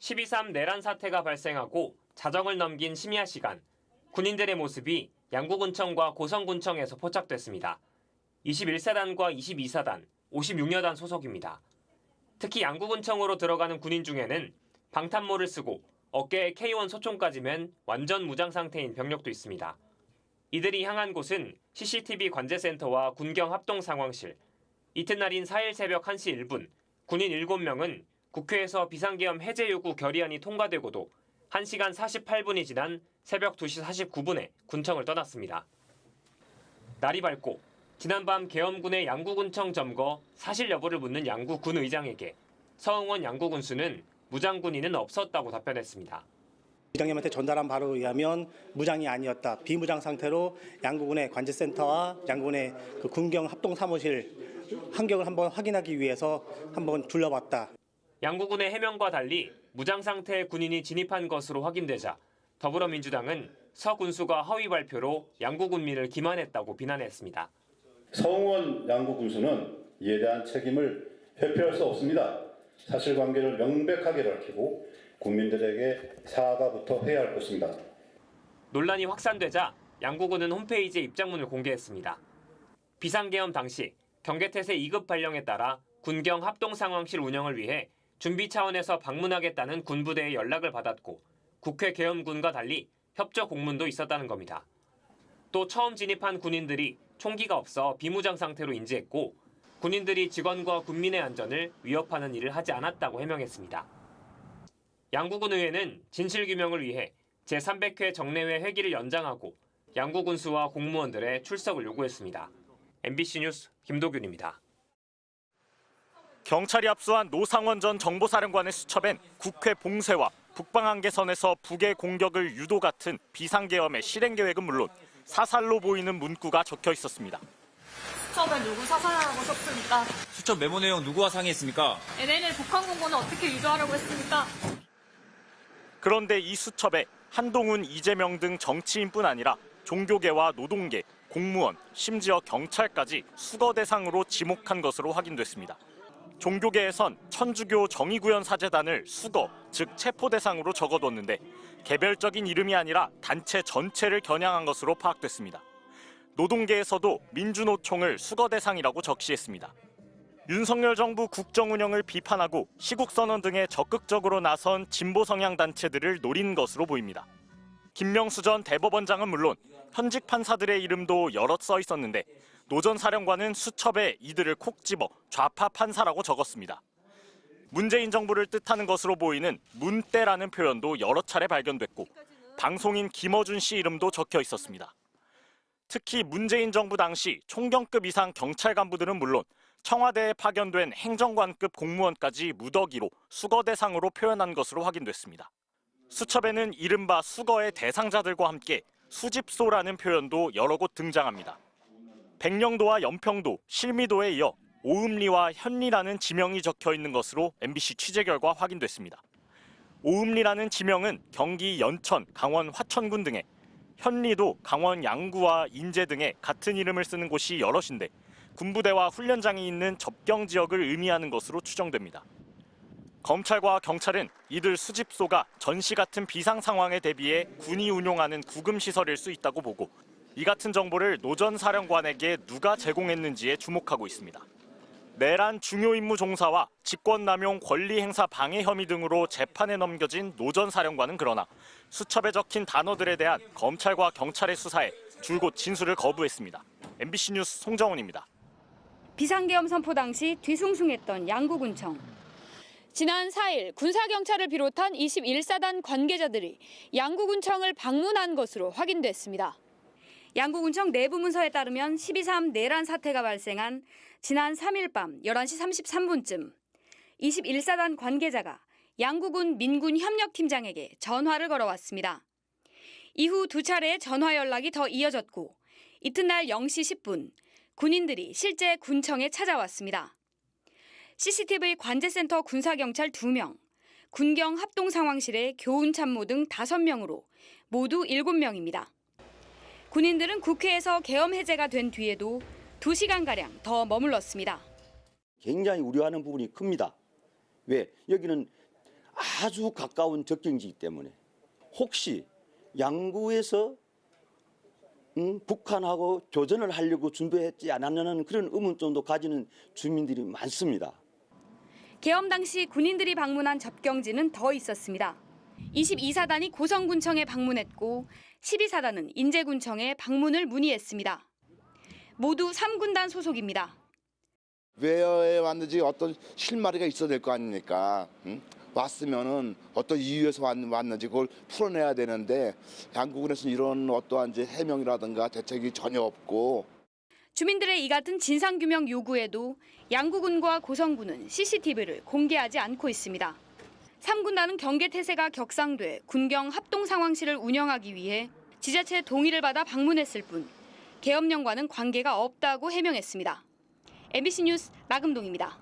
12.3 내란 사태가 발생하고 자정을 넘긴 심야 시간, 군인들의 모습이 양구군청과 고성군청에서 포착됐습니다. 21사단과 22사단, 56여 단 소속입니다. 특히 양구군청으로 들어가는 군인 중에는 방탄모를 쓰고 어깨에 K1 소총까지 맨 완전 무장 상태인 병력도 있습니다. 이들이 향한 곳은 CCTV 관제센터와 군경 합동 상황실. 이튿날인 4일 새벽 1시 1분, 군인 7명은 국회에서 비상계엄 해제 요구 결의안이 통과되고도 1시간 48분이 지난 새벽 2시 49분에 군청을 떠났습니다. 날이 밝고 지난밤 계엄군의 양구군청 점거 사실 여부를 묻는 양구군 의장에게 서응원 양구군수는 무장 군인은 없었다고 답변했습니다. 의장님한테 전달한 바로 의하면 무장이 아니었다. 비무장 상태로 양구군의 관제센터와 양구군의 군경 합동 사무실 환경을 한번 확인하기 위해서 한번 둘러봤다. 양구군의 해명과 달리 무장 상태의 군인이 진입한 것으로 확인되자 더불어민주당은 서 군수가 허위 발표로 양구군민을 기만했다고 비난했습니다. 서응원 양구군수는 이에 대한 책임을 회피할 수 없습니다. 사실관계를 명백하게 밝히고 국민들에게 사과부터 해야 할 것입니다. 논란이 확산되자 양구군은 홈페이지에 입장문을 공개했습니다. 비상계엄 당시 경계태세 2급 발령에 따라 군경 합동상황실 운영을 위해 준비 차원에서 방문하겠다는 군부대의 연락을 받았고 국회 계엄군과 달리 협조 공문도 있었다는 겁니다. 또 처음 진입한 군인들이 총기가 없어 비무장 상태로 인지했고 군인들이 직원과 군민의 안전을 위협하는 일을 하지 않았다고 해명했습니다. 양구군 의회는 진실규명을 위해 제300회 정례회 회기를 연장하고 양구군수와 공무원들의 출석을 요구했습니다. MBC 뉴스 김도균입니다. 경찰이 압수한 노상원 전 정보사령관의 수첩엔 국회 봉쇄와 북방한계선에서 북의 공격을 유도 같은 비상계엄의 실행계획은 물론 사살로 보이는 문구가 적혀 있었습니다. 수첩에 누구 사살하라고 썼습니까? 수첩 메모 내용 누구와 상의했습니까? NNL 북한 공고는 어떻게 유도하라고 했습니까? 그런데 이 수첩에 한동훈, 이재명 등 정치인뿐 아니라 종교계와 노동계, 공무원, 심지어 경찰까지 수거 대상으로 지목한 것으로 확인됐습니다. 종교계에선 천주교 정의구현 사제단을 수거, 즉 체포 대상으로 적어뒀는데 개별적인 이름이 아니라 단체 전체를 겨냥한 것으로 파악됐습니다. 노동계에서도 민주노총을 수거 대상이라고 적시했습니다. 윤석열 정부 국정 운영을 비판하고 시국선언 등에 적극적으로 나선 진보 성향 단체들을 노린 것으로 보입니다. 김명수 전 대법원장은 물론 현직 판사들의 이름도 여럿 써 있었는데 노 전 사령관은 수첩에 이들을 콕 집어 좌파 판사라고 적었습니다. 문재인 정부를 뜻하는 것으로 보이는 문대라는 표현도 여러 차례 발견됐고 방송인 김어준 씨 이름도 적혀 있었습니다. 특히 문재인 정부 당시 총경급 이상 경찰 간부들은 물론 청와대에 파견된 행정관급 공무원까지 무더기로 수거 대상으로 표현한 것으로 확인됐습니다. 수첩에는 이른바 수거의 대상자들과 함께 수집소라는 표현도 여러 곳 등장합니다. 백령도와 연평도, 실미도에 이어 오음리와 현리라는 지명이 적혀 있는 것으로 MBC 취재 결과 확인됐습니다. 오음리라는 지명은 경기 연천, 강원 화천군 등에, 현리도 강원 양구와 인제 등에 같은 이름을 쓰는 곳이 여럿인데 군부대와 훈련장이 있는 접경 지역을 의미하는 것으로 추정됩니다. 검찰과 경찰은 이들 수집소가 전시 같은 비상 상황에 대비해 군이 운용하는 구금시설일 수 있다고 보고 이 같은 정보를 노 전 사령관에게 누가 제공했는지에 주목하고 있습니다. 내란 중요 임무 종사와 직권남용 권리행사 방해 혐의 등으로 재판에 넘겨진 노 전 사령관은 그러나 수첩에 적힌 단어들에 대한 검찰과 경찰의 수사에 줄곧 진술을 거부했습니다. MBC 뉴스 송정훈입니다. 비상계엄 선포 당시 뒤숭숭했던 양구군청. 지난 4일 군사경찰을 비롯한 21사단 관계자들이 양구군청을 방문한 것으로 확인됐습니다. 양구군청 내부 문서에 따르면 12.3 내란 사태가 발생한 지난 3일 밤 11시 33분쯤 21사단 관계자가 양구군 민군협력팀장에게 전화를 걸어왔습니다. 이후 두 차례의 전화 연락이 더 이어졌고 이튿날 0시 10분 군인들이 실제 군청에 찾아왔습니다. CCTV 관제센터 군사경찰 2명, 군경 합동상황실의 교훈참모 등 5명으로 모두 7명입니다. 군인들은 국회에서 계엄 해제가 된 뒤에도 2시간가량 더 머물렀습니다. 굉장히 우려하는 부분이 큽니다. 왜? 여기는 아주 가까운 접경지이기 때문에 혹시 양구에서 북한하고 교전을 하려고 준비했지 않았냐는 그런 의문점도 가지는 주민들이 많습니다. 계엄 당시 군인들이 방문한 접경지는 더 있었습니다. 22사단이 고성군청에 방문했고 12사단은 인제군청에 방문을 문의했습니다. 모두 3군단 소속입니다. 왜 왔는지 어떤 실마리가 있어야 될 거 아닙니까? 왔으면은 어떤 이유에서 왔는지 그걸 풀어내야 되는데 양구군에서는 이런 어떠한 이제 해명이라든가 대책이 전혀 없고. 주민들의 이 같은 진상규명 요구에도 양구군과 고성군은 CCTV를 공개하지 않고 있습니다. 3군단은 경계태세가 격상돼 군경 합동상황실을 운영하기 위해 지자체 동의를 받아 방문했을 뿐 계엄령과는 관계가 없다고 해명했습니다. MBC 뉴스 나금동입니다.